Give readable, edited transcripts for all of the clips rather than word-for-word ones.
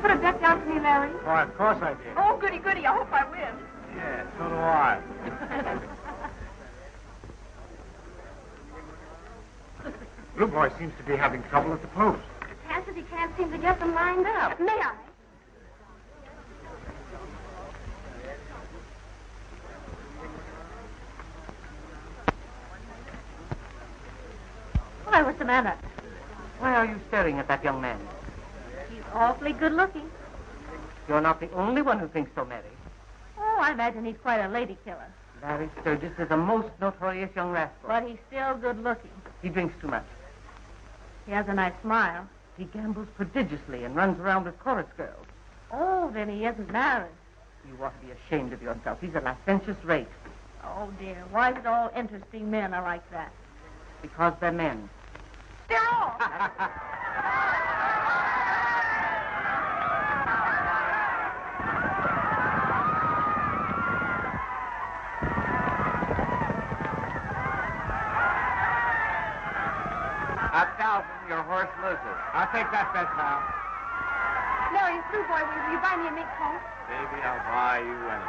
put a bet down for me, Larry? Why, of course I did. Oh, goody, goody. I hope I win. Yeah, so do I. Blue Boy seems to be having trouble at the post. Chances he can't seem to get them lined up. May I? Why, what's the matter? Why are you staring at that young man? He's awfully good looking. You're not the only one who thinks so, Mary. Oh, I imagine he's quite a lady killer. Larry Sturgis is a most notorious young rascal. But he's still good looking. He drinks too much. He has a nice smile. He gambles prodigiously and runs around with chorus girls. Oh, then he isn't married. You ought to be ashamed of yourself. He's a licentious rake. Oh, dear. Why is it all interesting men are like that? Because they're men. They're all. Your horse loses. I'll take that bet, pal. Larry, it's Blue Boy. Will you buy me a mink coat? Baby, I'll buy you anything.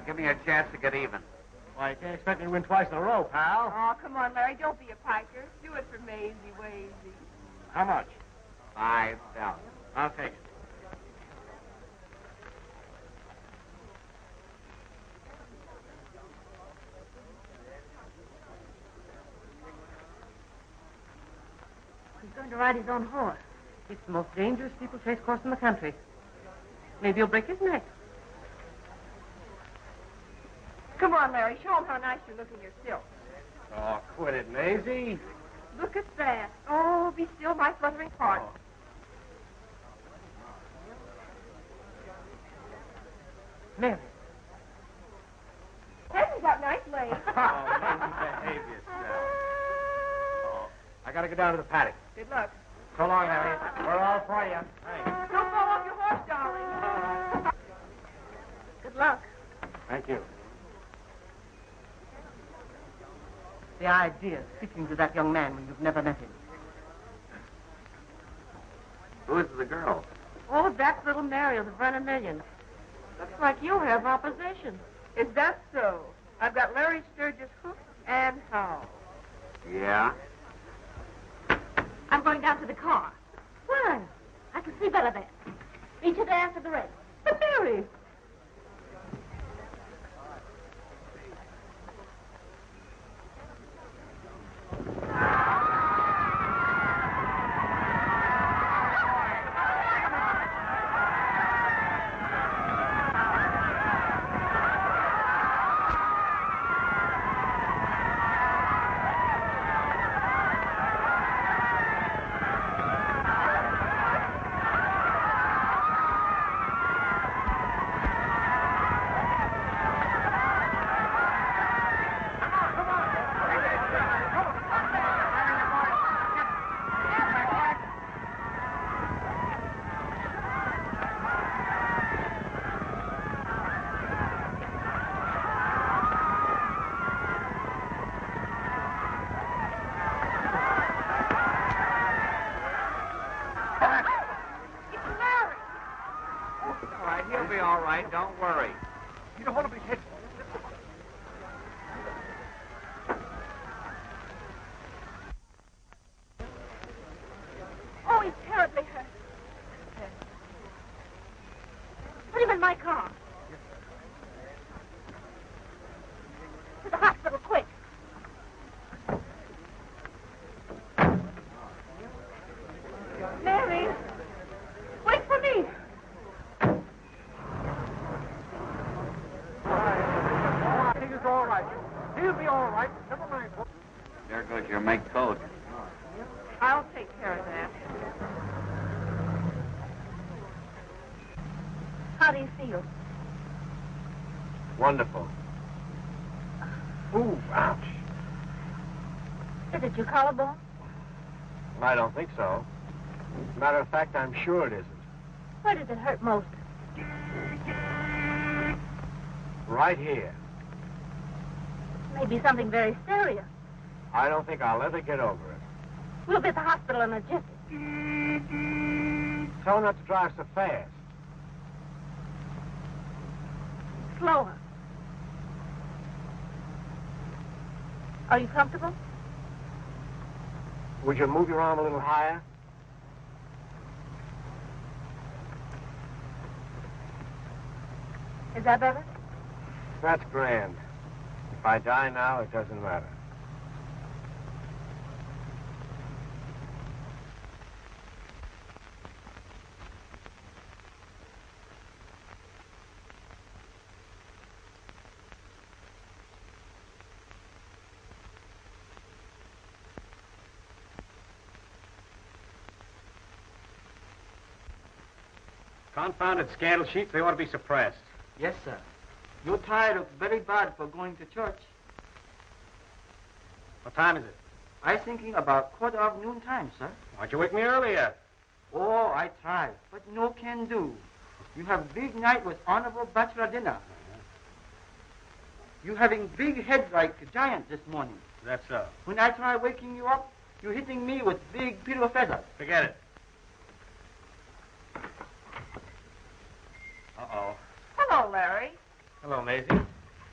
Give me a chance to get even. Why, you can't expect me to win twice in a row, pal. Oh, come on, Larry. Don't be a piker. Do it for Maisie Wazy. How much? $5. I'll take it. He's going to ride his own horse. It's the most dangerous steeplechase course in the country. Maybe he'll break his neck. Come on, Larry. Show him how nice you look in your silk. Oh, quit it, Maisie. Look at that. Oh, be still, my fluttering heart. Oh. Mary. Hasn't got nice legs. Oh, Maisie, behave yourself. Oh, I gotta go down to the paddock. Good luck. So long, Harry. We're all for you. Thanks. Don't fall off your horse, darling. Good luck. Thank you. The idea of speaking to that young man when you've never met him. Who is the girl? Oh, that's little Mary of the Vernon Millions. Looks like you have opposition. Is that so? I've got Larry Sturgis hooked and how? Yeah? I'm going down to the car. Why? I can see better there. Meet you there after the race. But Mary! right, don't worry. You don't hold up his head. Oh, he's terribly hurt. Put him in my car. To the hospital, quick. Mary, wait for me. He's all right. He'll be all right. Never mind. There goes your mink coat. I'll take care of that. How do you feel? Wonderful. Ooh, ouch. Is it your collarbone? I don't think so. As a matter of fact, I'm sure it isn't. Where does it hurt most? Right here. Maybe something very serious. I don't think I'll ever get over it. We'll be at the hospital in a jiffy. Tell her not to drive so fast. Slower. Are you comfortable? Would you move your arm a little higher? Is that better? That's grand. If I die now, it doesn't matter. Confounded scandal sheets, they ought to be suppressed. Yes, sir. Your tie looks very bad for going to church. What time is it? I thinking about quarter of noon time, sir. Why'd you wake me earlier? Oh, I try, but no can do. You have big night with honorable bachelor dinner. You having big head like giant this morning. That's so. When I try waking you up, you hitting me with big pillow feathers. Forget it. Uh-oh. Hello, Larry. Hello, Maisie.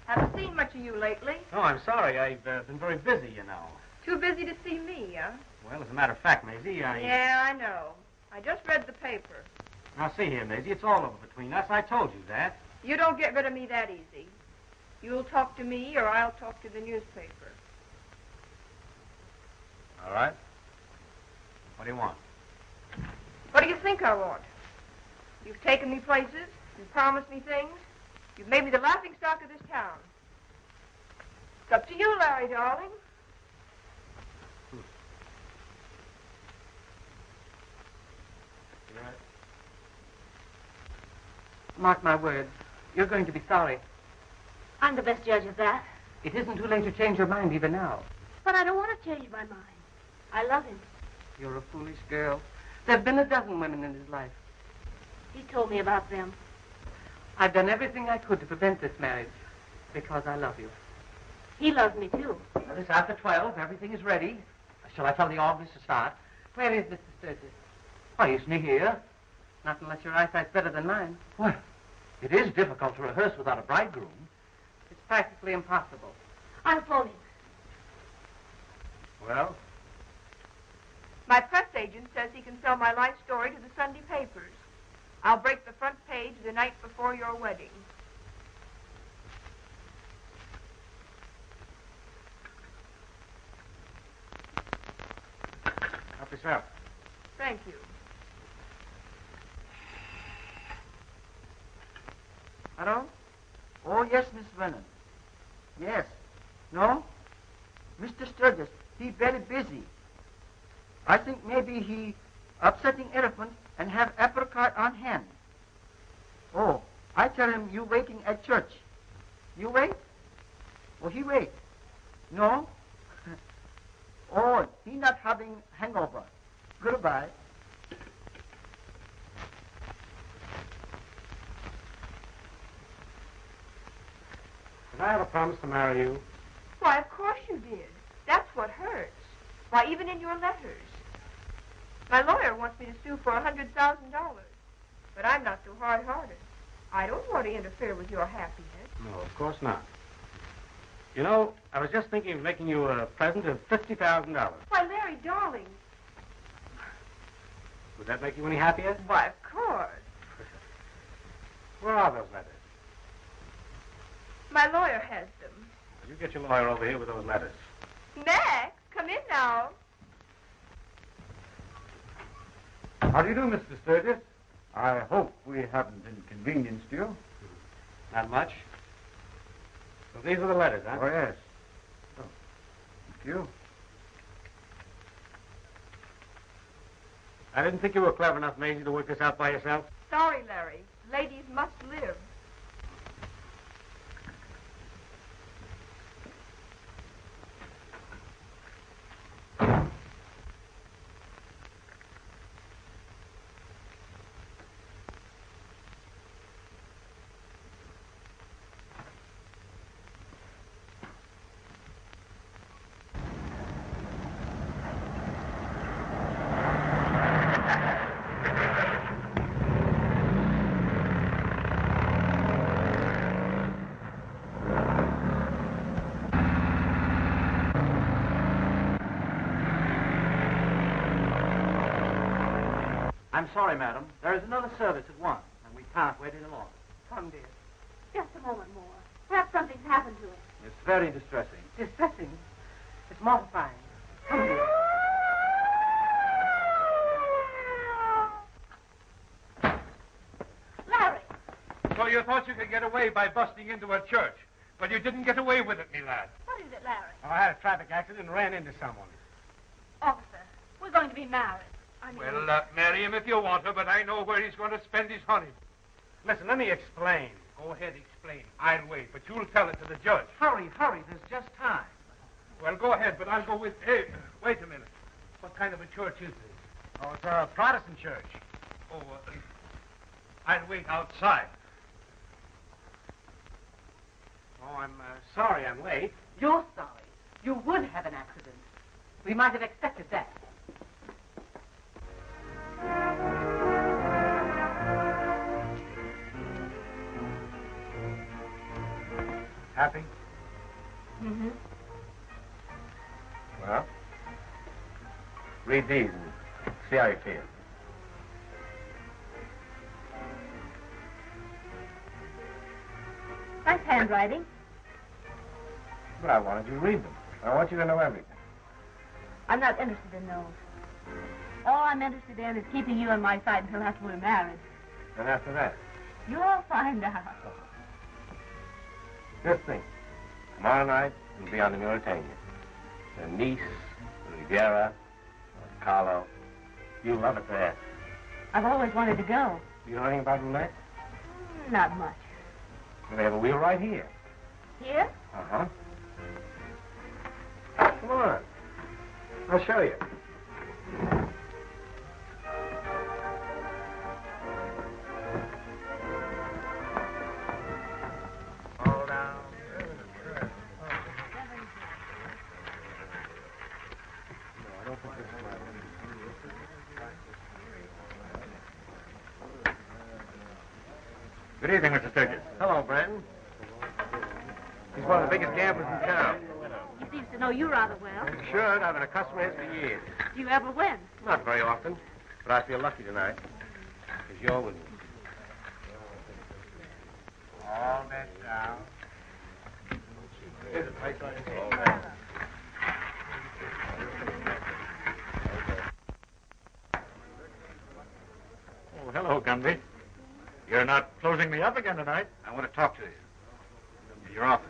Haven't seen much of you lately. Oh, I'm sorry. I've been very busy, you know. Too busy to see me, huh? Well, as a matter of fact, Maisie, Yeah, I know. I just read the paper. Now, see here, Maisie, it's all over between us. I told you that. You don't get rid of me that easy. You'll talk to me or I'll talk to the newspaper. All right. What do you want? What do you think I want? You've taken me places. You've promised me things. You've made me the laughingstock of this town. It's up to you, Larry, darling. You right? Mark my words. You're going to be sorry. I'm the best judge of that. It isn't too late to change your mind even now. But I don't want to change my mind. I love him. You're a foolish girl. There have been a dozen women in his life. He told me about them. I've done everything I could to prevent this marriage because I love you. He loves me, too. Well, it's after 12. Everything is ready. Shall I tell the organist to start? Where is Mr. Sturgis? Why, isn't he here? Not unless your eyesight's better than mine. Well, it is difficult to rehearse without a bridegroom. It's practically impossible. I'll phone him. Well? My press agent says he can sell my life story to the Sunday papers. I'll break the front page the night before your wedding. Help yourself. Thank you. Hello? Oh, yes, Miss Vernon. Yes. No? Mr. Sturgis, he very busy. I think maybe he upsetting elephant and have apricot on hand. Oh, I tell him you waiting at church. You wait? Oh, he wait. No? Oh, he not having hangover. Goodbye. Did I ever promise to marry you? Why, of course you did. That's what hurts. Why, even in your letters. My lawyer wants me to sue for $100,000. But I'm not so hard-hearted. I don't want to interfere with your happiness. No, of course not. You know, I was just thinking of making you a present of $50,000. Why, Larry, darling. Would that make you any happier? Why, of course. Where are those letters? My lawyer has them. You get your lawyer over here with those letters. Max, come in now. How do you do, Mr. Sturgis? I hope we haven't inconvenienced you. Not much. So these are the letters, huh? Oh, yes. Oh, thank you. I didn't think you were clever enough, Maisie, to work this out by yourself. Sorry, Larry. Ladies must live. I'm sorry, madam. There is another service at 1, and we can't wait any longer. Come, dear. Just a moment more. Perhaps something's happened to him. It's very distressing. Distressing. It's mortifying. Come, dear. Larry! So you thought you could get away by busting into a church, but you didn't get away with it, me lad. What is it, Larry? Oh, I had a traffic accident and ran into someone. Officer, we're going to be married. Well, marry him if you want to, but I know where he's going to spend his honeymoon. Listen, let me explain. Go ahead, explain. I'll wait, but you'll tell it to the judge. Hurry, hurry. There's just time. Well, go ahead, but I'll go with... Hey, wait a minute. What kind of a church is this? Oh, it's a Protestant church. Oh, I'll wait outside. Oh, I'm sorry I'm late. You're sorry. You would have an accident. We might have expected that. Happy? Mm-hmm. Well, read these and see how you feel. Nice handwriting. But I wanted you to read them. I want you to know everything. I'm not interested in those. All I'm interested in is keeping you on my side until after we're married. And after that, You'll find out. just think. Tomorrow night, we'll be on the Mauritania. The Nice, the Riviera, Monte Carlo. You'll love it there. I've always wanted to go. You know anything about roulette? Not much. Well, they have a wheel right here. Here? Uh-huh. Come on. I'll show you. All down. No, I don't think this is my one. Good evening, Mr. Sturgis. Hello, Brandon. He's one of the biggest gamblers in town. He seems to know you rather well. You should. I've been a customer of his for years. Do you ever win? Not very often, but I feel lucky tonight. Because you're with me. All that down. Here's a place like this. All that. Oh, hello, Gumby. You're not closing me up again tonight. I want to talk to you. In your office.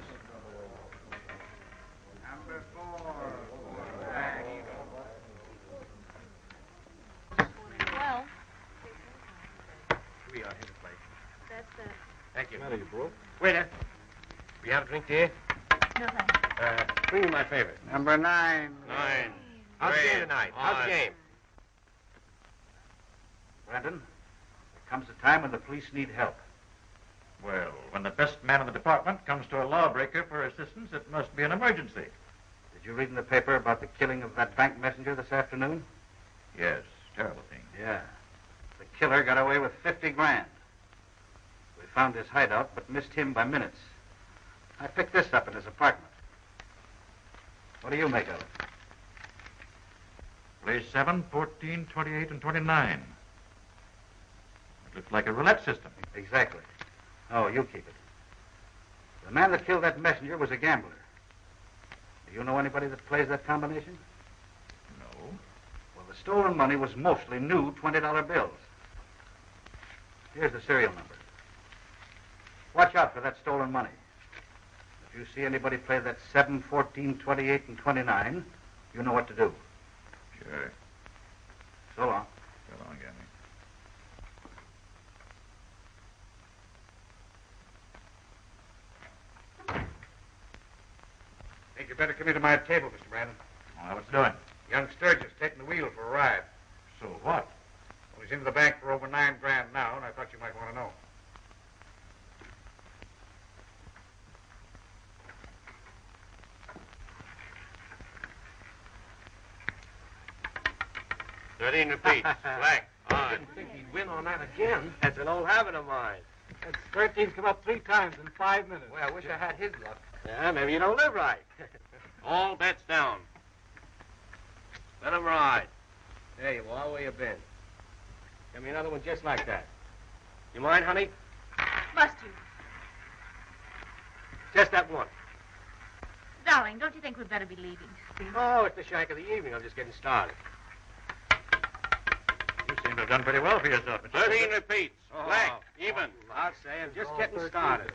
Number 4. Well, We are in the place. that's, Thank you. Matter, you broke? Waiter. We have a drink here? no thanks. Bring me my favorite. Number 9. 9. How's the game tonight? How's the game? Brandon, there comes a time when the police need help. Well, when the best man in the department comes to a lawbreaker for assistance, it must be an emergency. Did you read in the paper about the killing of that bank messenger this afternoon? Yes, terrible thing. Yeah. The killer got away with 50 grand. With found his hideout, but missed him by minutes. I picked this up in his apartment. What do you make of it? Place 7, 14, 28, and 29. It looks like a roulette system. Exactly. Oh, you keep it. The man that killed that messenger was a gambler. Do you know anybody that plays that combination? No. Well, the stolen money was mostly new $20 bills. Here's the serial number. Watch out for that stolen money. If you see anybody play that 7, 14, 28, and 29, you know what to do. Sure. So long. So long, Gammy. Think you better come into my table, Mr. Brandon. Well, what's doing? Young Sturgis taking the wheel for a ride. So what? Well, he's into the bank for over $9 grand now, and I thought you might want to know. $13 repeats. Black. I didn't think he'd win on that again. That's an old habit of mine. That's 13's come up 3 times in 5 minutes. Well, I wish I had his luck. Yeah, maybe you don't live right. All bets down. Let him ride. There you are. Where you been? Give me another one just like that. You mind, honey? Must you? Just that one. Darling, don't you think we'd better be leaving? Oh, it's the shank of the evening. I'm just getting started. You seem to have done pretty well for yourself, Mr. 13 repeats. Black. Even. I'll say I'm just getting started.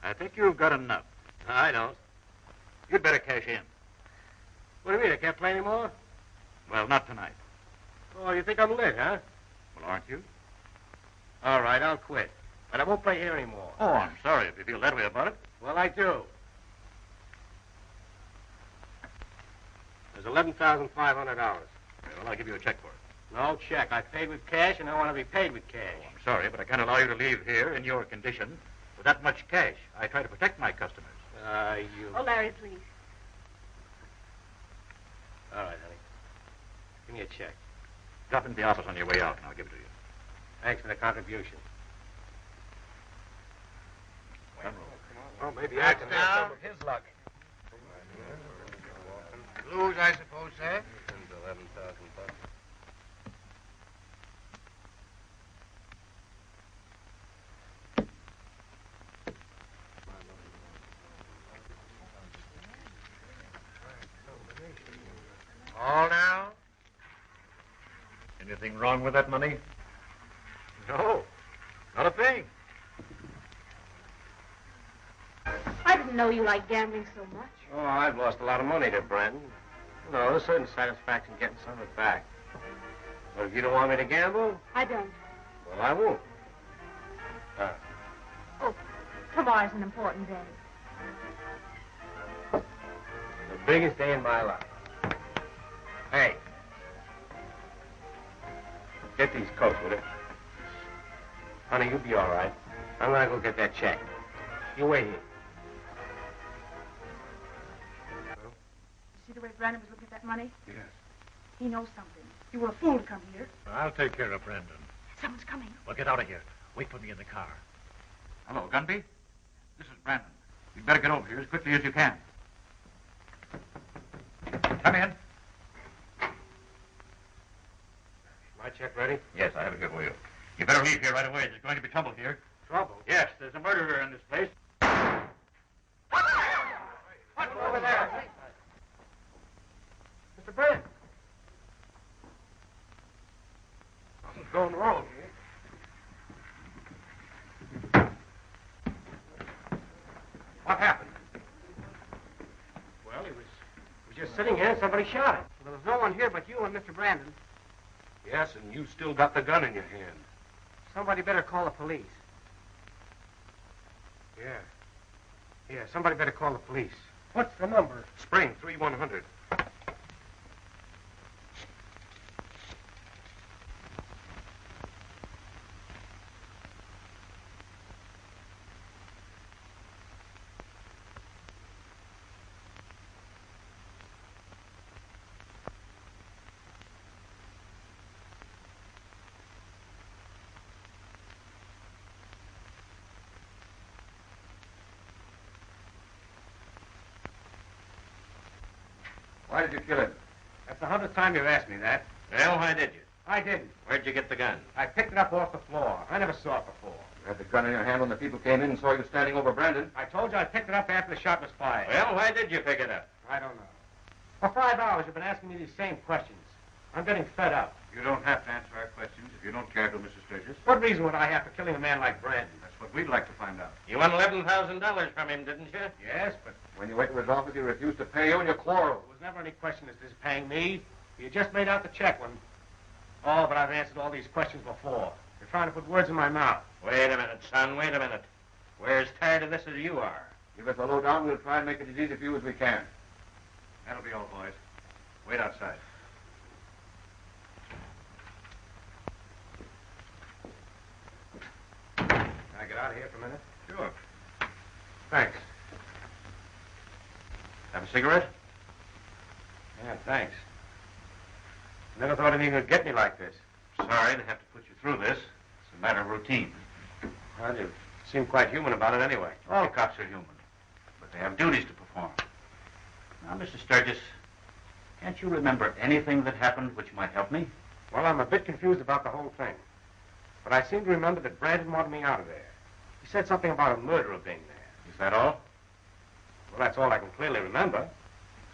I think you've got enough. I don't. You'd better cash in. What do you mean? I can't play anymore? Well, not tonight. Oh, you think I'm lit, huh? Well, aren't you? All right, I'll quit. But I won't play here anymore. Oh, I'm sorry if you feel that way about it. Well, I do. There's $11,500. Well, I'll give you a check for it. No check. I paid with cash, and I want to be paid with cash. Oh, I'm sorry, but I can't allow you to leave here in your condition with that much cash. I try to protect my customers. You... Oh, Larry, please. All right, honey. Give me a check. Drop into the office on your way out, and I'll give it to you. Thanks for the contribution. Well, maybe I can have some of his luck. Lose, I suppose, sir? $11,000. All now? Anything wrong with that money? No, not a thing. I didn't know you liked gambling so much. Oh, I've lost a lot of money there, Brandon. You know, there's certain satisfaction getting some of it back. But if you don't want me to gamble, I don't. well, I won't. Oh, tomorrow's an important day. The biggest day in my life. Hey. Get these coats, will you? Honey, you'll be all right. I'm gonna go get that check. You wait here. See the way Brandon was looking at that money? Yes. He knows something. You were a fool to come here. I'll take care of Brandon. Someone's coming. Well, get out of here. Wait for me in the car. Hello, Gunby. This is Brandon. You'd better get over here as quickly as you can. Come in. My check ready? Yes, I have it here for you. You better leave here right away. There's going to be trouble here. Trouble? Yes, there's a murderer in this place. What's over there? Mr. Brandon. Something's going wrong here. What happened? Well, he was just sitting here and somebody shot him. There was no one here but you and Mr. Brandon. Yes, and you still got the gun in your hand. Somebody better call the police. Yeah, somebody better call the police. What's the number? Spring 3100. Why did you kill him? That's the 100th time you've asked me that. Well, why did you? I didn't. Where'd you get the gun? I picked it up off the floor. I never saw it before. You had the gun in your hand when the people came in and saw you standing over Brandon. I told you I picked it up after the shot was fired. Well, why did you pick it up? I don't know. For 5 hours, you've been asking me these same questions. I'm getting fed up. You don't have to answer our questions if you don't care to, Mr. Sturgis. What reason would I have for killing a man like Brandon? That's what we'd like to find out. You won $11,000 from him, didn't you? Yes, but When you went to his office, he refused to pay you and you quarreled. there was never any question as to his paying me. You just made out the check when... Oh, but I've answered all these questions before. You're trying to put words in my mouth. Wait a minute, son, wait a minute. We're as tired of this as you are. Give us a lowdown, we'll try and make it as easy for you as we can. That'll be all, boys. Wait outside. Can I get out of here for a minute? Sure. Thanks. Have a cigarette? Yeah, thanks. Never thought anything would get me like this. Sorry to have to put you through this. It's a matter of routine. Well, you seem quite human about it anyway. All cops are human, but they have duties to perform. Now, Mr. Sturgis, can't you remember anything that happened which might help me? Well, I'm a bit confused about the whole thing. But I seem to remember that Brandon wanted me out of there. He said something about a murderer being there. Is that all? Well, that's all I can clearly remember.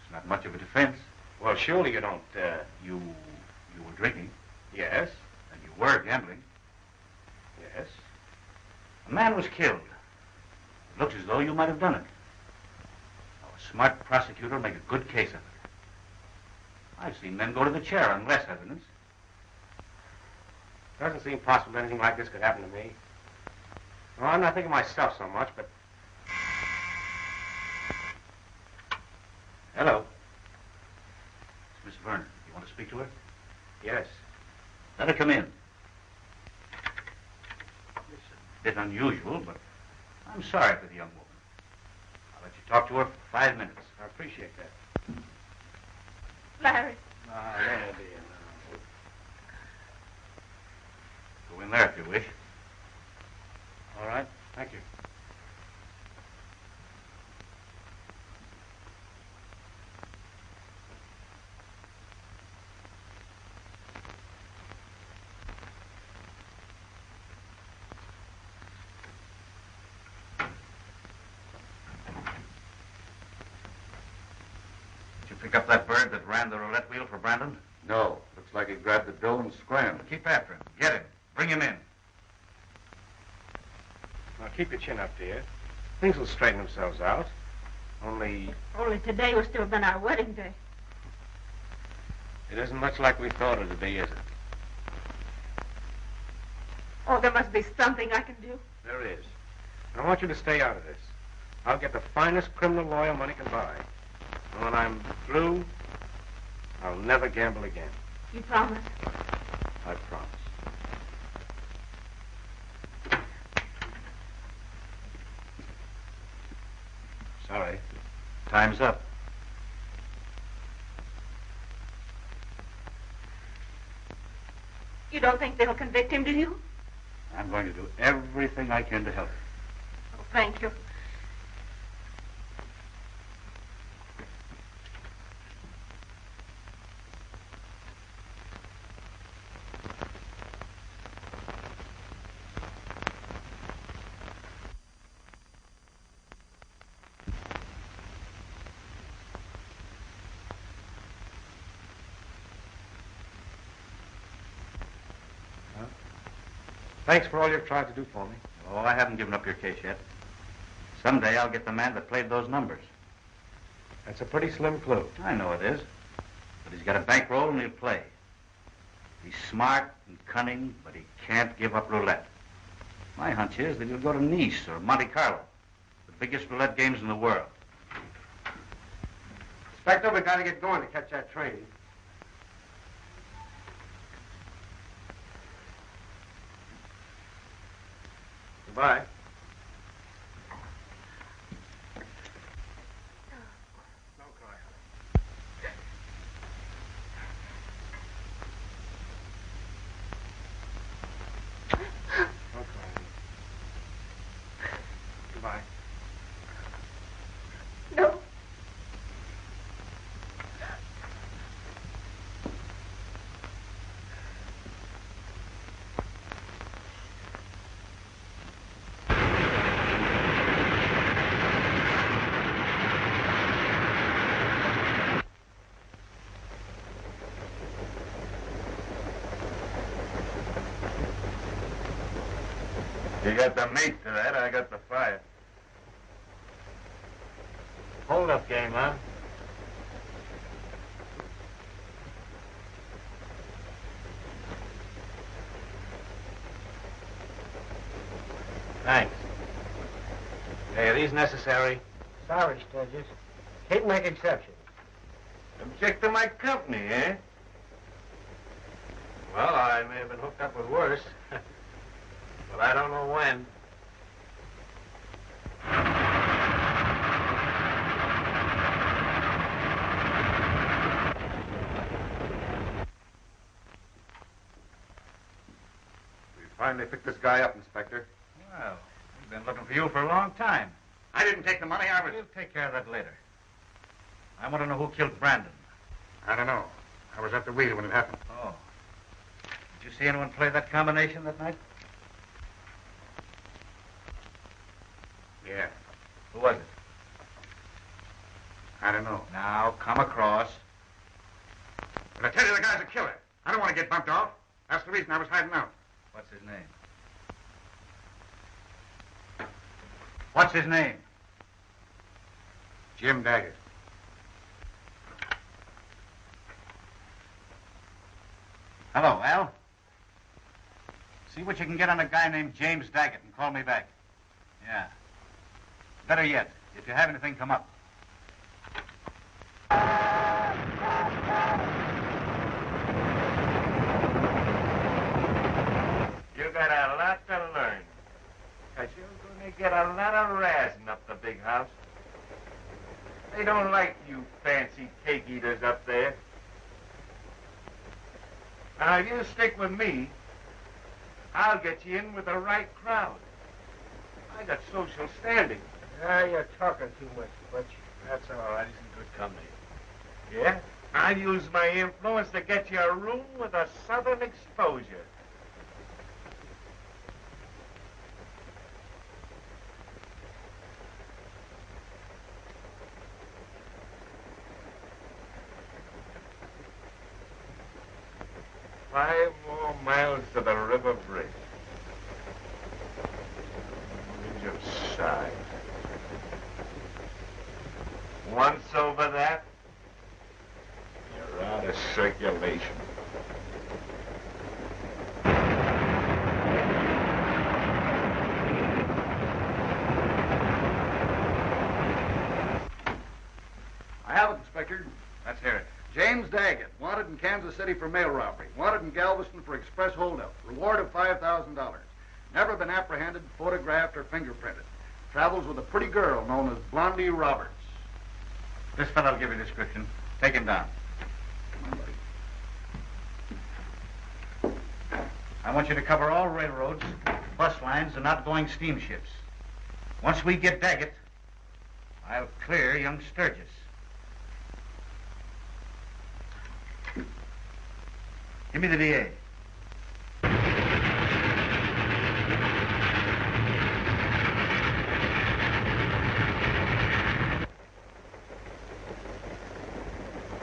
It's not much of a defense. Well, surely you don't, You were drinking, Yes. and you were gambling. Yes. A man was killed. It looks as though you might have done it. Now, a smart prosecutor will make a good case of it. I've seen men go to the chair on less evidence. Doesn't seem possible anything like this could happen to me. Well, I'm not thinking of myself so much, but... Hello. It's Miss Vernon. You want to speak to her? Yes. Let her come in. It's a bit unusual, but I'm sorry for the young woman. I'll let you talk to her for 5 minutes. I appreciate that. Larry. Ah, there, dear. Go in there if you wish. All right. Thank you. Did you pick up that bird that ran the roulette wheel for Brandon? No. Looks like he grabbed the dough and scrambled. Keep after him. Get him. Bring him in. Now, keep your chin up, dear. Things will straighten themselves out. Only Today will still been our wedding day. it isn't much like we thought it would be, is it? Oh, there must be something I can do. There is. And I want you to stay out of this. I'll get the finest criminal lawyer money can buy. And when I'm through, I'll never gamble again. You promise? I promise. Sorry. Time's up. You don't think they'll convict him, do you? I'm going to do everything I can to help him. Oh, thank you. Thanks for all you've tried to do for me. Oh, I haven't given up your case yet. Someday I'll get the man that played those numbers. That's a pretty slim clue. I know it is. But he's got a bankroll and he'll play. He's smart and cunning, but he can't give up roulette. My hunch is that he'll go to Nice or Monte Carlo, the biggest roulette games in the world. Inspector, we got to get going to catch that train. Goodbye. Don't cry, honey. Don't cry, honey. Goodbye. No. You got the meat to that, I got the fire. Hold up game, huh? Thanks. Hey, are these necessary? Sorry, Sturgis. Can't make exceptions. Object to my company, eh? Well, I may have been hooked up with worse. But I don't know when. We finally picked this guy up, Inspector. Well, we've been looking for you for a long time. I didn't take the money. We'll take care of that later. I want to know who killed Brandon. I don't know. I was at the wheel when it happened. Oh. Did you see anyone play that combination that night? Yeah. Who was it? I don't know. Now, come across. But I tell you, the guy's a killer. I don't want to get bumped off. That's the reason I was hiding out. What's his name? What's his name? Jim Daggett. Hello, Al. See what you can get on a guy named James Daggett and call me back. Yeah. Better yet, if you have anything come up. You got a lot to learn. Because you're going to get a lot of razzing up the big house. They don't like you fancy cake eaters up there. Now, if you stick with me, I'll get you in with the right crowd. I got social standing. Ah, you're talking too much, Butch. That's all right. He's in good company. Yeah? I'll use my influence to get you a room with a southern exposure. Five more miles to the river bridge. Bridge of Sighs. Once over that, you're out of circulation. I have it, Inspector. Let's hear it. James Daggett, wanted in Kansas City for mail robbery. Wanted in Galveston for express holdup. Reward of $5,000. Never been apprehended, photographed, or fingerprinted. Travels with a pretty girl known as Blondie Roberts. This fellow will give you a description. Take him down. Come on, buddy. I want you to cover all railroads, bus lines, and outgoing steamships. Once we get Daggett, I'll clear young Sturgis. Give me the DA.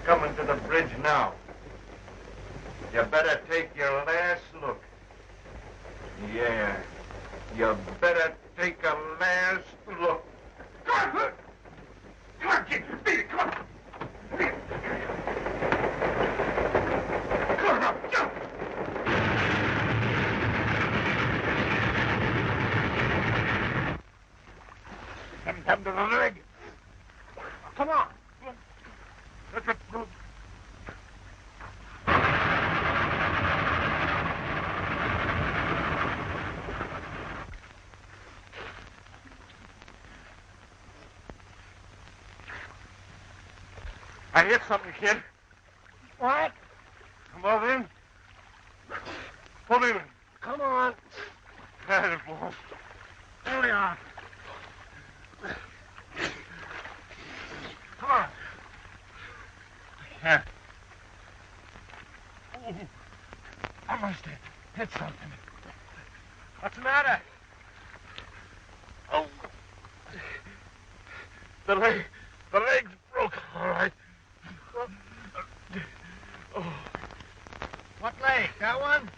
Coming to the bridge now. You better take your last look. Yeah. You better take a last look. Come on! Come on, kid! Beat it! Come on! Beat it! Come on now! Jump! Come to the leg. Come on! That's it. I hit something, kid. What? Come on in. Pull in. Come on. That is boy. There we are. Come on. I can't. Ooh, I must have hit something. What's the matter? Oh. The leg's broke, all right. Oh. What leg? That one?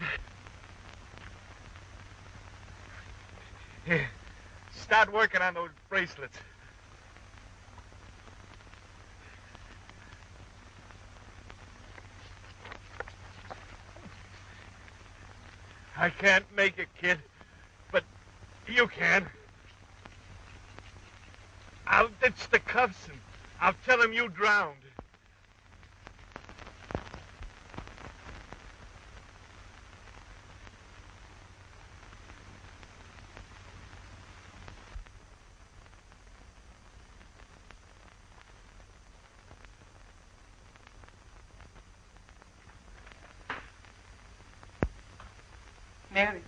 Here, start working on those bracelets. I can't make it, kid, but you can. I'll ditch the cuffs and I'll tell him you drowned. Mary.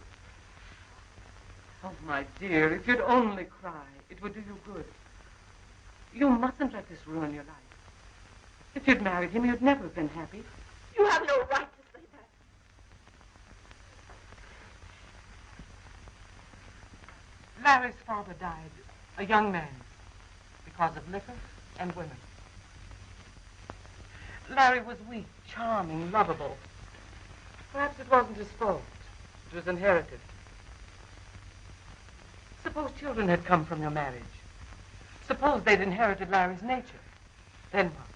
Oh, my dear, if you'd only cry, it would do you good. You mustn't let this ruin your life. If you'd married him, you'd never have been happy. You have no right to say that. Larry's father died, a young man, because of liquor and women. Larry was weak, charming, lovable. Perhaps it wasn't his fault. It was inherited. Suppose children had come from your marriage. Suppose they'd inherited Larry's nature. Then what?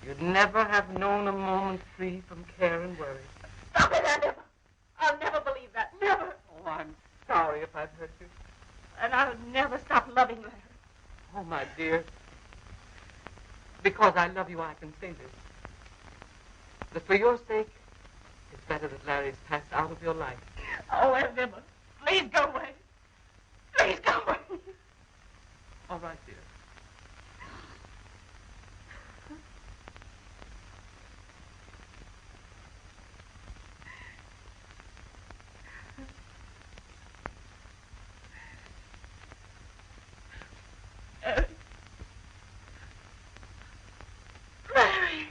You'd never have known a moment free from care and worry. Stop it, I'll never believe that. Never. Oh, I'm sorry if I've hurt you. And I'll never stop loving Larry. Oh, my dear. Because I love you, I can say this. That for your sake, it's better that Larry's passed out of your life. Oh, Elvira, please go away. Please go away. All right, dear. Larry.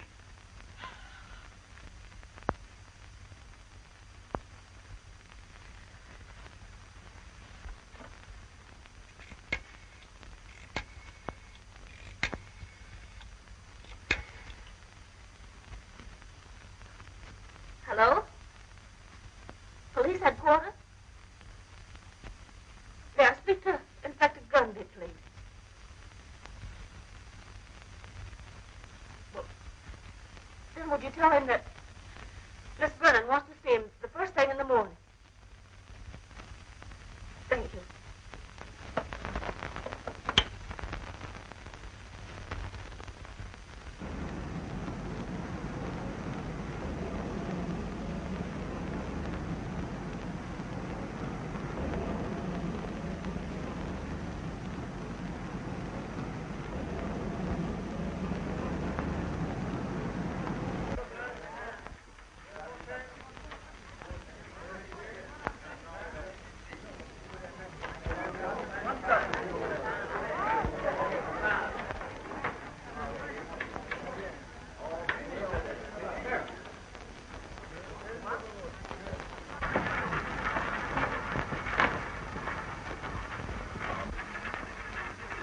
Hello? Police headquarters? May I speak to Inspector Grundy, please? Well, then would you tell him that Miss Brennan wants to see him the first thing in the morning? Thank you.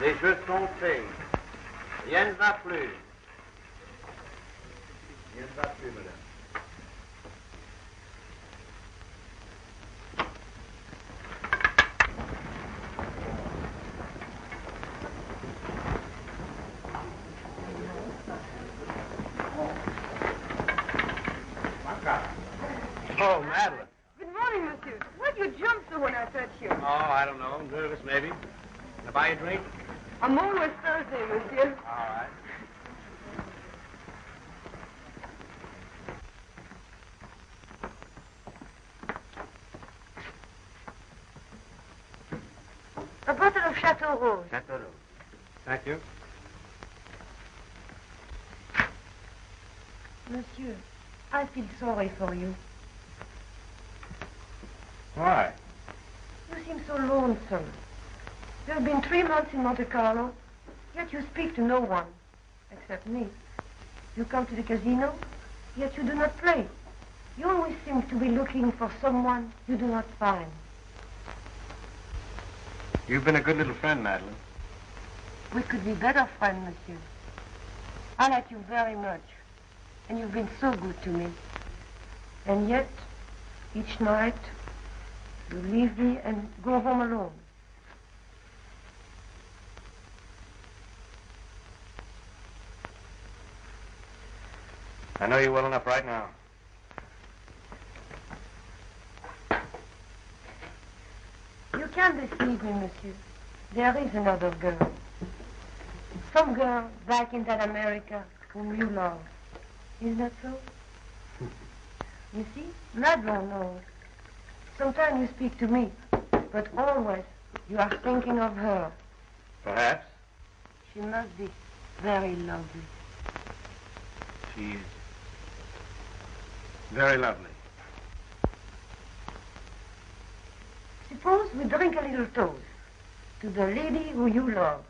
Les jeux sont faits. Rien ne va plus. Rien ne va plus, madame. Oh, Madeline. Good morning, monsieur. Why'd you jump so when I touched you? Oh, I don't know. Nervous, maybe. Can I buy you a drink? I'm always Thursday, monsieur. All right. A bottle of Chateau Rose. Chateau Rose. Thank you. Monsieur, I feel sorry for you. Why? You seem so lonesome. You've been 3 months in Monte Carlo, yet you speak to no one, except me. You come to the casino, yet you do not play. You always seem to be looking for someone you do not find. You've been a good little friend, Madeline. We could be better friends, monsieur. I like you very much, and you've been so good to me. And yet, each night, You leave me and go home alone. I know you well enough right now. You can't deceive me, monsieur. There is another girl. Some girl back in that America whom you love. Isn't that so? You see, Madeline knows. Sometimes you speak to me, but always you are thinking of her. Perhaps. She must be very lovely. She's very lovely. Suppose we drink a little toast to the lady who you love,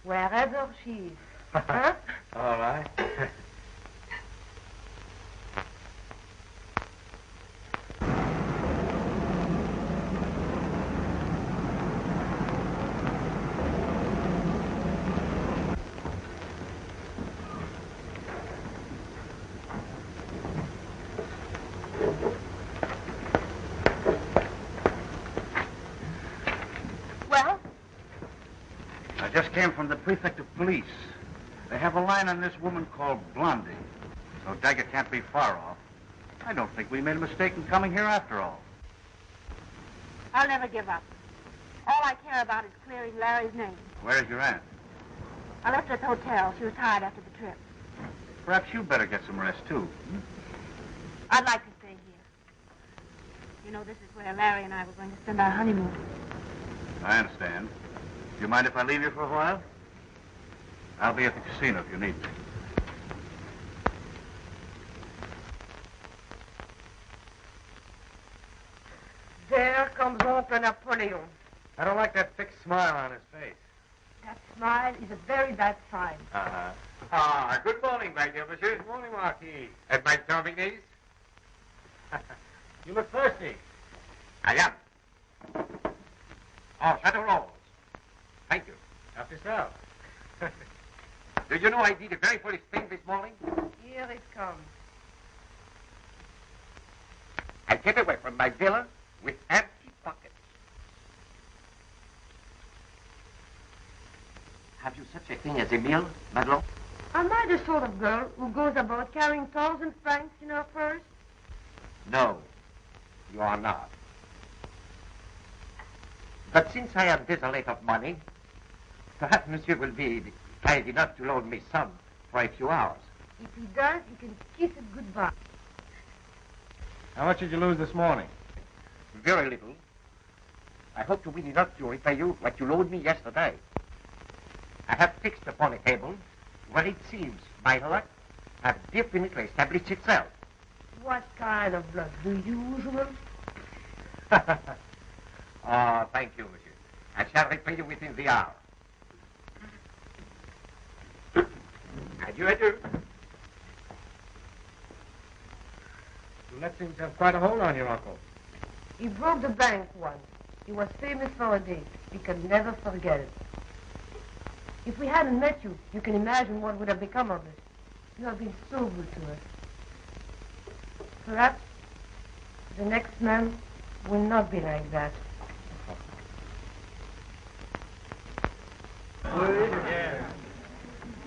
wherever she is. Huh? All right. Well? I just came from the prefect of police. They have a line on this woman called Blondie. So Daggett can't be far off. I don't think we made a mistake in coming here after all. I'll never give up. All I care about is clearing Larry's name. Where's your aunt? I left her at the hotel. She was tired after the trip. Perhaps you'd better get some rest, too. I'd like to stay here. You know, this is where Larry and I were going to spend our honeymoon. I understand. Do you mind if I leave you for a while? I'll be at the casino if you need me. There comes Uncle Napoleon. I don't like that fixed smile on his face. That smile is a very bad sign. Uh-huh. Ah, good morning, my dear monsieur. Good morning, Marquis. At my serving days? You look thirsty. I am. Oh, Chateau Rose. Thank you. Help yourself. Do you know I did a very foolish thing this morning? Here it comes. I came away from my villa with empty pockets. Have you such a thing as a meal, Madelon? Am I the sort of girl who goes about carrying 1,000 francs in her purse? No, you are not. But since I am desolate of money, perhaps monsieur will be kind enough to loan me some for a few hours. If he does, you can kiss it goodbye. How much did you lose this morning? Very little. I hope to win enough to repay you what you loaned me yesterday. I have fixed upon a table where it seems my luck has definitely established itself. What kind of luck? The usual? Oh, thank you, monsieur. I shall repay you within the hour. Adieu, adieu. That seems to have quite a hold on your uncle. He broke the bank once. He was famous for a day. He could never forget it. If we hadn't met you, you can imagine what would have become of us. You have been so good to us. Perhaps the next man will not be like that.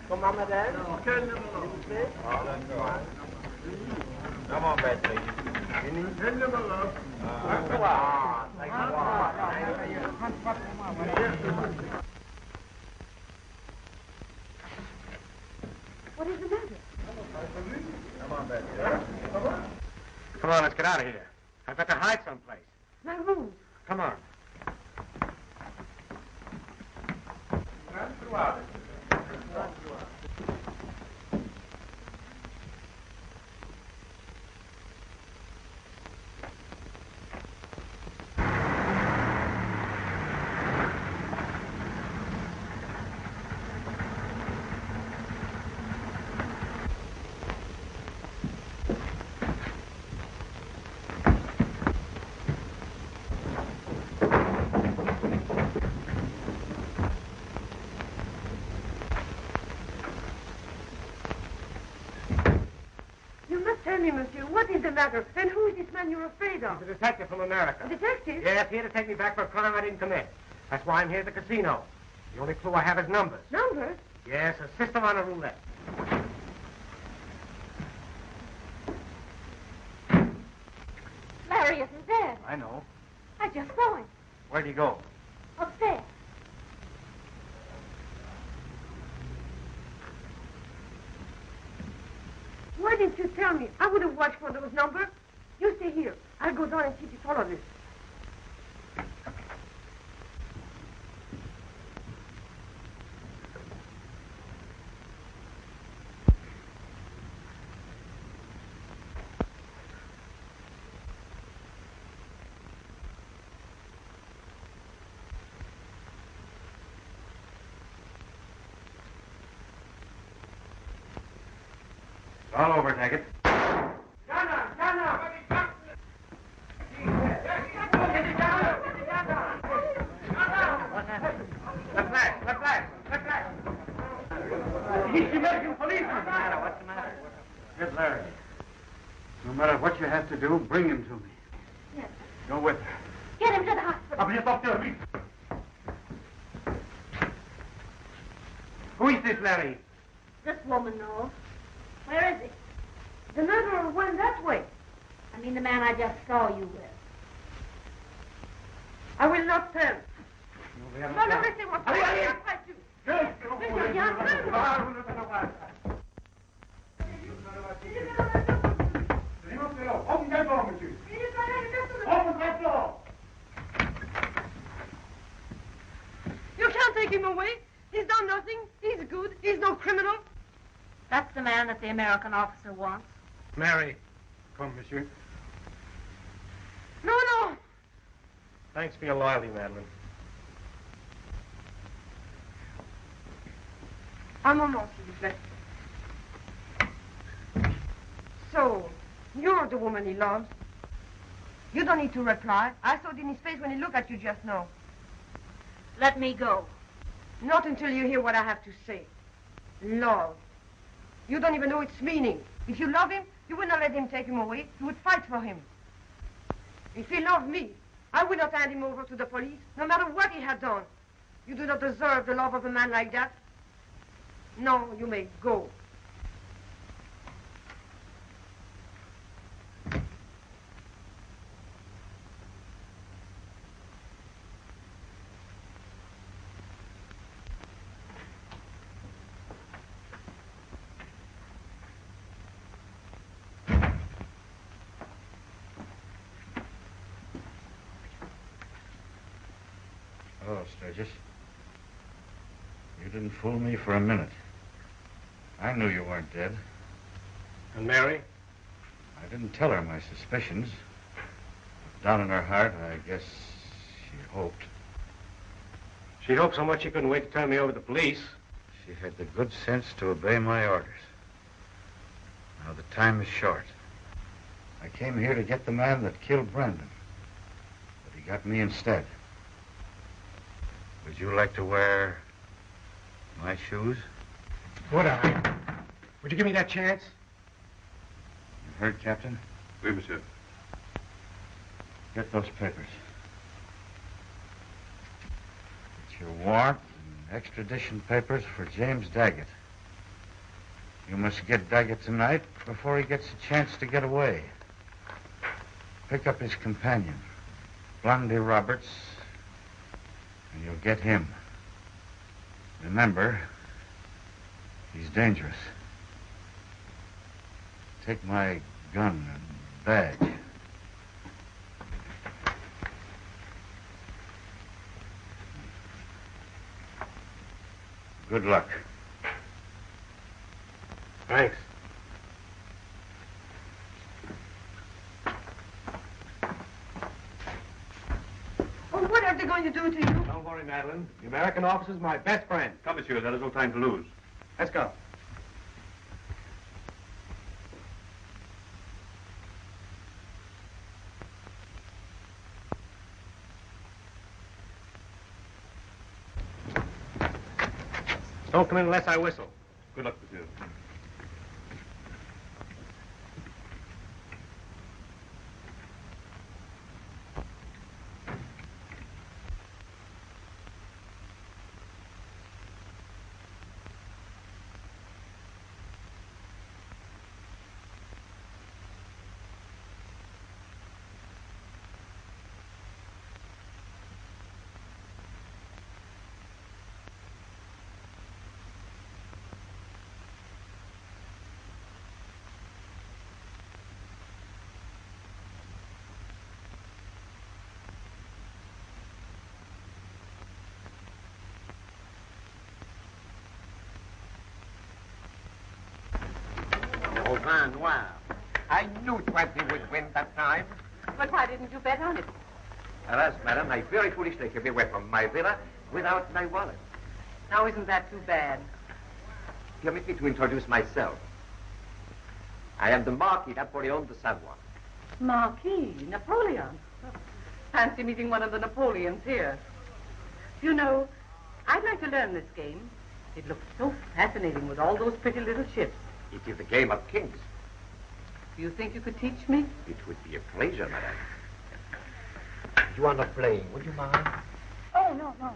Comment, madame? Come on, Betsy. What is the matter? Come on, Betsy. Come on, let's get out of here. I've got to hide someplace. My room. Come on. What is the matter? And who is this man you're afraid of? He's a detective from America. A detective? Yes, here to take me back for a crime I didn't commit. That's why I'm here at the casino. The only clue I have is numbers. Numbers? Yes, a system on a roulette. Larry isn't dead. I know. I just saw him. Where'd he go? Upstairs. Why didn't you tell me? I would have watched for those numbers. You stay here. I'll go down and see if you follow this. All over, Daggett. He's the American policeman. What's the matter? What's the matter? Get Larry. No matter what you have to do, bring him to me. Yes. Go with her. Get him to the hospital. Aber jetzt auf der Wiese. Who is this, Larry? This woman knows. Where is he? The murderer went that way. I mean the man I just saw you with. I will not tell. No, No, no, listen, what I fight you. Listen, you have to- You can't take him away. He's done nothing. He's good. He's no criminal. That's the man that the American officer wants. Mary. Come, monsieur. No, no. Thanks for your loyalty, Madeline. Un moment, s'il vous plaît. So, you're the woman he loves. You don't need to reply. I saw it in his face when he looked at you just now. Let me go. Not until you hear what I have to say. Love. You don't even know its meaning. If you love him, you would not let him take him away. You would fight for him. If he loved me, I would not hand him over to the police, no matter what he had done. You do not deserve the love of a man like that. No, you may go. Oh, Sturgis. You didn't fool me for a minute. I knew you weren't dead. And Mary? I didn't tell her my suspicions. Down in her heart, I guess she hoped. She hoped so much she couldn't wait to turn me over to the police. She had the good sense to obey my orders. Now the time is short. I came here to get the man that killed Brandon. But he got me instead. Would you like to wear my shoes? Would I? Would you give me that chance? You heard, Captain? Oui, monsieur. Get those papers. It's your warrant and extradition papers for James Daggett. You must get Daggett tonight before he gets a chance to get away. Pick up his companion, Blondie Roberts, and you'll get him. Remember, he's dangerous. Take my gun and badge. Good luck. Thanks. Oh, what are they going to do to you? Don't worry, Madeline. The American officer's my best friend. Come, monsieur, there is no time to lose. Let's go. Don't come in unless I whistle. Good luck, monsieur. Grand Noir. I knew 20 would win that time. But why didn't you bet on it? Alas, madam, I very foolishly came away from my villa without my wallet. Now, isn't that too bad? Permit me to introduce myself. I am the Marquis Napoleon de Savoie. Marquis Napoleon. Fancy meeting one of the Napoleons here. You know, I'd like to learn this game. It looks so fascinating with all those pretty little ships. It is the game of kings. Do you think you could teach me? It would be a pleasure, madam. You are not playing, would you mind? Oh, no, no.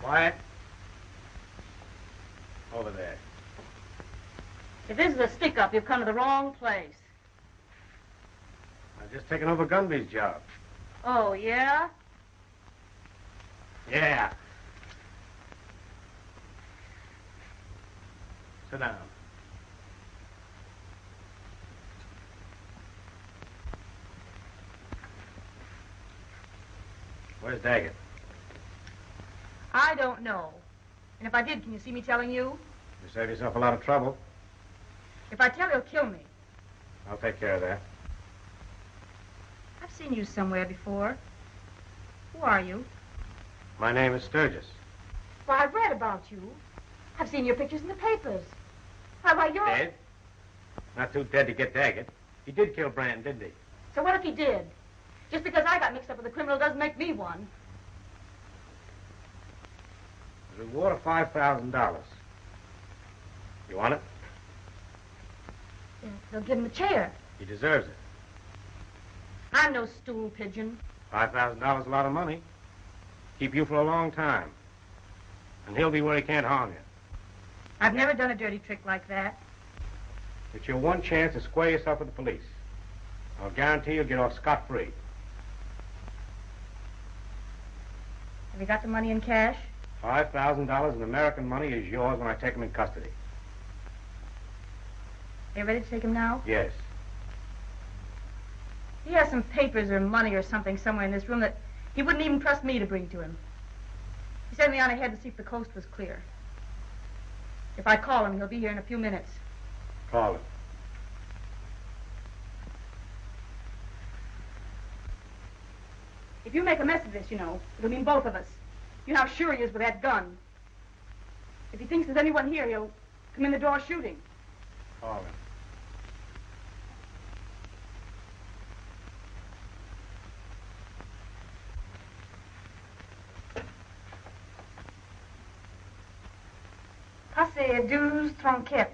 Quiet. Over there. If this is a stick-up, you've come to the wrong place. I've just taken over Gunby's job. Oh, yeah? Yeah. Sit down. Where's Daggett? I don't know. And if I did, can you see me telling you? You save yourself a lot of trouble. If I tell, he'll kill me. I'll take care of that. I've seen you somewhere before. Who are you? My name is Sturgis. Well, I've read about you. I've seen your pictures in the papers. Why, you're... Dead? Not too dead to get Daggett. He did kill Brandon, didn't he? So what if he did? Just because I got mixed up with a criminal doesn't make me one. The reward of $5,000. You want it? Yeah, they'll give him a chair. He deserves it. I'm no stool pigeon. $5,000 is a lot of money. Keep you for a long time. And he'll be where he can't harm you. I've never done a dirty trick like that. It's your one chance to square yourself with the police. I'll guarantee you'll get off scot-free. Have you got the money in cash? $5,000 in American money is yours when I take him in custody. Are you ready to take him now? Yes. He has some papers or money or something somewhere in this room that he wouldn't even trust me to bring to him. He sent me on ahead to see if the coast was clear. If I call him, he'll be here in a few minutes. Call him. If you make a mess of this, you know, it'll mean both of us. You know how sure he is with that gun. If he thinks there's anyone here, he'll come in the door shooting. Call him. Passez 12 tronquettes.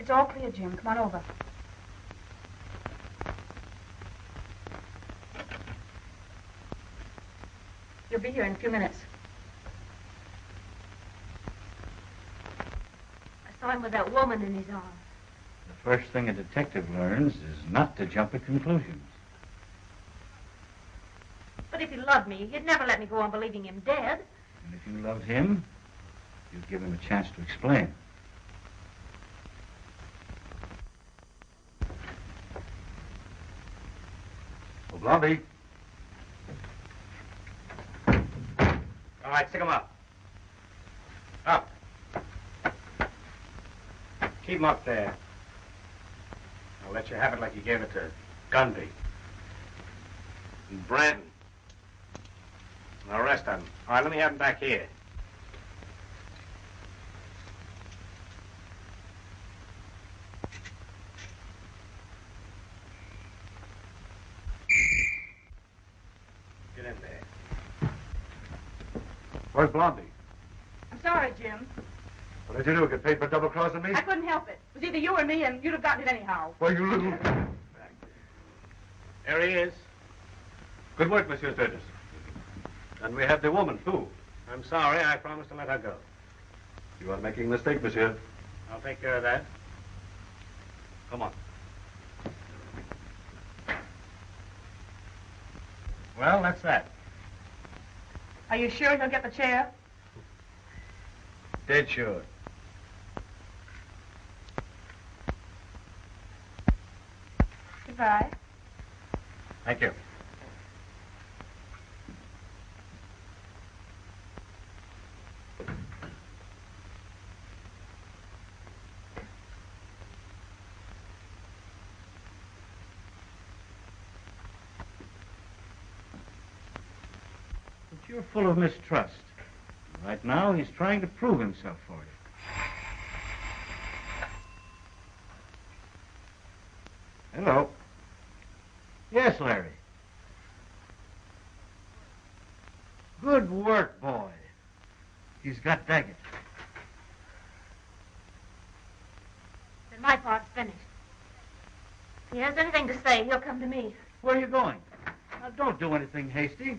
It's all clear, Jim. Come on over. You'll be here in a few minutes. I saw him with that woman in his arms. The first thing a detective learns is not to jump at conclusions. But if he loved me, he'd never let me go on believing him dead. And if you loved him, you'd give him a chance to explain. Oh, Blondie. All right, stick him up. Up. Keep him up there. I'll let you have it like you gave it to Gunby. And Brandon. And the rest of them. All right, let me have them back here. Get in there. Where's Blondie? I'm sorry, Jim. What did you do? Get paid for double-crossing me? I couldn't help it. It was either you or me, and you'd have gotten it anyhow. Well, you little... There he is. Good work, Monsieur Sturgis. And we have the woman, too. I'm sorry. I promised to let her go. You are making a mistake, monsieur. I'll take care of that. Come on. Well, that's that. Are you sure he'll get the chair? Dead sure. Goodbye. Thank you. But you're full of mistrust. Right now, he's trying to prove himself for you. Hello. Yes, Larry. Good work, boy. He's got Daggett. Then my part's finished. If he has anything to say, he'll come to me. Where are you going? Now, don't do anything hasty.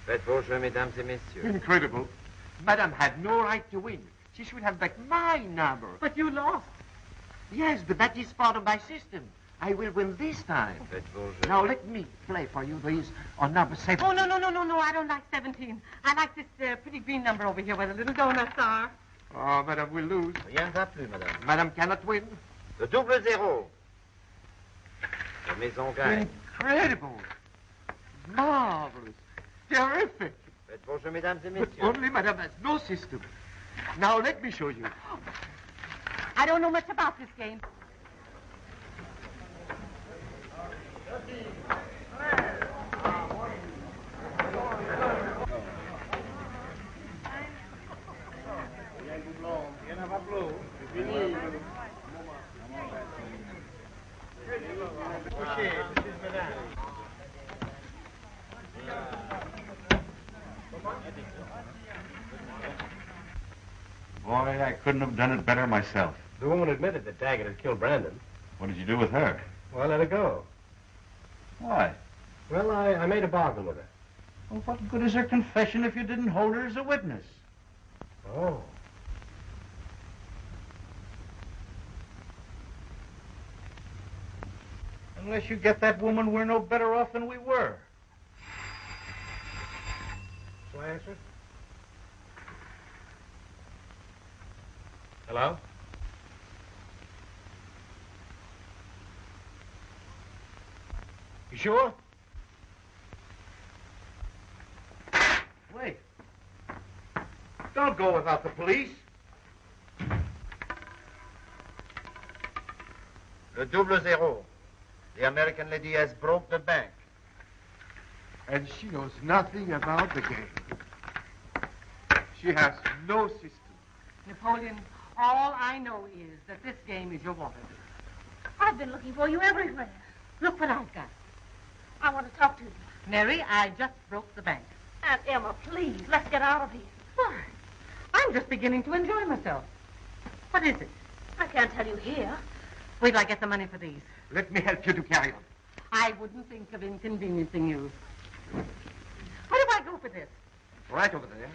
Faites vos jeux, mesdames et messieurs. Incredible. Madame had no right to win. She should have back my number. But you lost. Yes, but that is part of my system. I will win this time. Faites vos jeux. Now let me play for you. These on number 7. Oh, no. I don't like 17. I like this pretty green number over here where the little donuts are. Oh, Madame will lose. Rien ne va plus, madame. Madame cannot win. Le double zéro. La maison gagne. Incredible. Marvelous. Terrific. Faites vos jeux, mesdames et But messieurs. only Madame has no system. Now let me show you. I don't know much about this game. Boy, I couldn't have done it better myself. The woman admitted that Daggett had killed Brandon. What did you do with her? Well, I let her go. Why? Well, I made a bargain with her. Well, what good is her confession if you didn't hold her as a witness? Oh. Unless you get that woman, we're no better off than we were. Shall I answer? Hello? You sure? Wait. Don't go without the police. Le double zéro. The American lady has broke the bank. And she knows nothing about the game. She has no system. Napoleon, all I know is that this game is your wallet. I've been looking for you everywhere. Look what I've got. I want to talk to you. Mary, I just broke the bank. Aunt Emma, please, let's get out of here. Why? I'm just beginning to enjoy myself. What is it? I can't tell you here. Wait till I get the money for these. Let me help you to carry on. I wouldn't think of inconveniencing you. Where do I go for this? Right over there.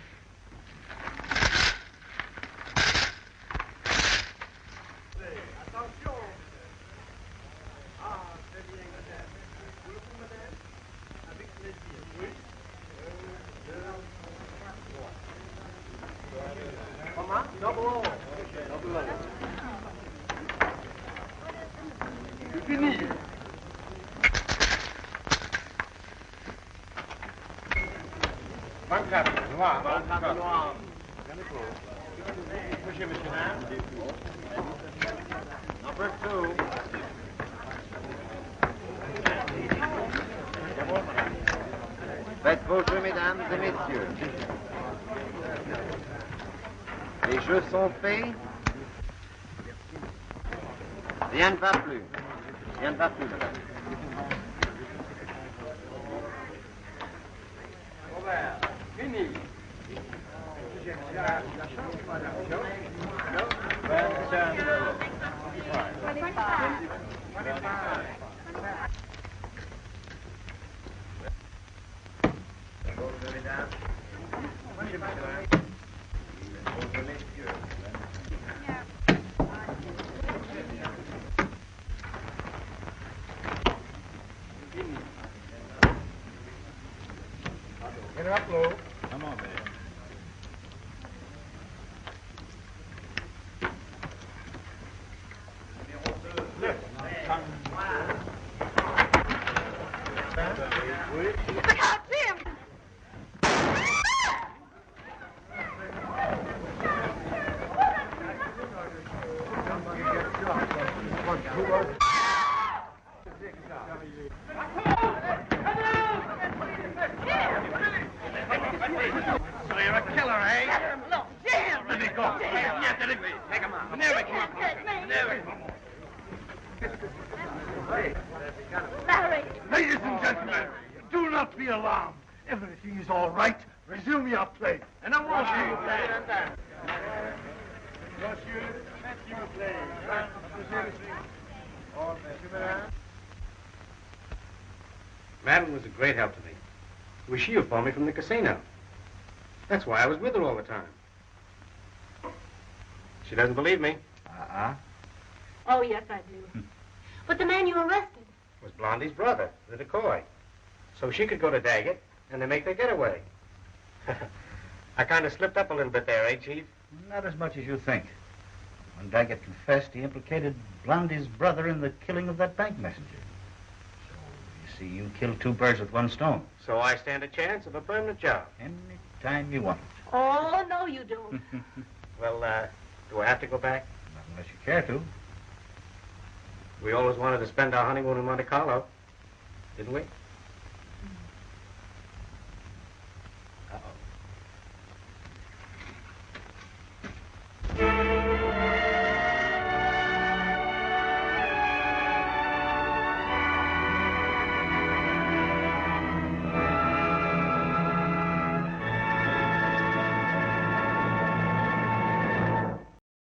Number 2. Faites vos jeux, mesdames et messieurs. Les jeux sont faits. Rien ne va plus. Rien ne va plus, madame. Get her up, Lou. Come on, man. Look out, Jim! So you're a killer, eh? Look, Jim! Let me go. Take him out. Never come up. Never. Larry! Ladies and gentlemen, do not be alarmed. Everything is all right. Resume your play. And I want you to play. Madeline was a great help to me. It was she who phoned me from the casino. That's why I was with her all the time. She doesn't believe me. Oh, yes, I do. But the man you arrested. Was Blondie's brother, the decoy. So she could go to Daggett, and they make their getaway. I kind of slipped up a little bit there, eh, Chief? Not as much as you think. When Daggett confessed, he implicated Blondie's brother in the killing of that bank messenger. So, you see, you killed two birds with one stone. So I stand a chance of a permanent job. Any time you want. Oh, no, you don't. Well, do I have to go back? Not unless you care to. We always wanted to spend our honeymoon in Monte Carlo, didn't we?